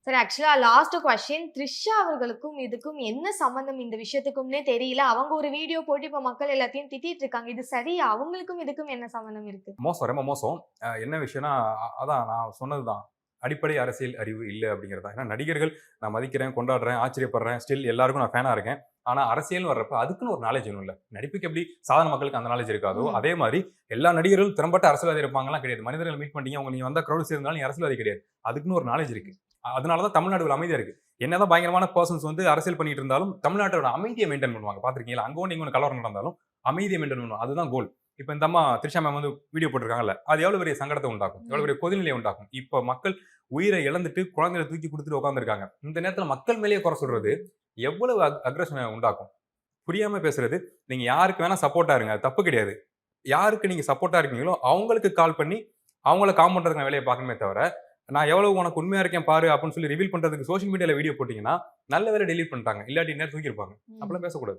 சரி, ஆக்சுவலா last question. Trisha அவர்களுக்கும் இதுக்கும் என்ன சம்மந்தம் இந்த விஷயத்துக்கும்னே தெரியல. அவங்க ஒரு வீடியோ போட்டு இப்ப மக்கள் எல்லாத்தையும் திட்டிட்டு இருக்காங்க. இது சரியா? அவங்களுக்கும் இதுக்கும் என்ன சம்மந்தம் இருக்கு? மோசம், ரொம்ப மோசம். என்ன விஷயம்னா, அதான் நான் சொன்னதுதான். அடிப்படை அரசியல் அறிவு இல்ல அப்படிங்கிறது தான். ஏன்னா நடிகர்கள் நான் மதிக்கிறேன், கொண்டாடுறேன், ஆச்சரியப்படுறேன். ஸ்டில் எல்லாருக்கும் நான் ஃபேனா இருக்கேன். ஆனா அரசியல்னு வர்றப்ப அதுக்குன்னு ஒரு நாலேட்ஜ் வேணும்ல. நடிப்புக்கு எப்படி சாதாரண மக்களுக்கு அந்த நாலேட்ஜ் இருக்காதோ, ம். அதே மாரி எல்லா நடிகர்களும் திறம்பட்ட அரசியல்வாதி இருப்பாங்கலாம் கிடையாது. மனிதர்கள மீட் பண்ணிட்டீங்க, உங்க நீங்க வந்தா கிரவுட் சேர்ந்தனால நீ அரசியல்வாதி கிடையாது. அதுக்குன்னு ஒரு நாலேட்ஜ் இருக்கு. அதனால தான் தமிழ்நாடு இவ்வளவு அமைதியா இருக்கு. என்னதான் பயங்கரமான பெர்சன்ஸ் வந்து அரசியல் பண்ணிட்டு இருந்தாலும், தமிழ்நாட்டோட அமைதிய மெயின்டெயின் பண்ணுவாங்க. பார்த்திருக்கீங்களா? அங்க ஒண்ணு, இங்க ஒண்ணு கலவரம் நடந்தாலும் அமைதிய மெயின்டெயின் பண்ணுவாங்க. அதுதான் கோல். இப்ப இந்த அம்மா த்ரிஷா மேம் வந்து வீடியோ போட்டிருக்காங்கல்ல, அது எவ்வளவு பெரிய சங்கடத்த உண்டாக்கும். எவ்வளவு ம். பெரிய கொதிநிலையை உண்டாக்கும். இப்ப மக்கள் உயிரை இழந்துட்டு குழந்தைகள தூக்கி குடுத்துட்டு உட்கார்ந்திருக்காங்க. இந்த நேரத்துல மக்கள் மேலேயே குறை சொல்றது எவ்வளவு அக்ரஷன உண்டாக்கும். புரியாம பேசுறது, நீங்க யாருக்கு வேணா சப்போர்ட்டா இருங்க. அது தப்பு கிடையாது. யாருக்கு நீங்க சப்போர்ட்டா இருக்கீங்களோ, அவங்களுக்கு கால் பண்ணி, அவங்கள காம் பண்றதுக்கான வேலைய பார்க்கணுமே தவிர, நான் எவ்வளவு உனக்கு உண்மையா இருக்கேன் பாரு அப்படின்னு சொல்லி ரிவீல் பண்றதுக்கு சோசியல் மீடியால வீடியோ போட்டீங்கன்னா, நல்ல வேளை டெலீட் பண்ணிட்டாங்க. இல்லாட்டி இந்நேரம் தூக்கியிருப்பாங்க. ம். அப்பல்லாம் பேசக்கூடாது.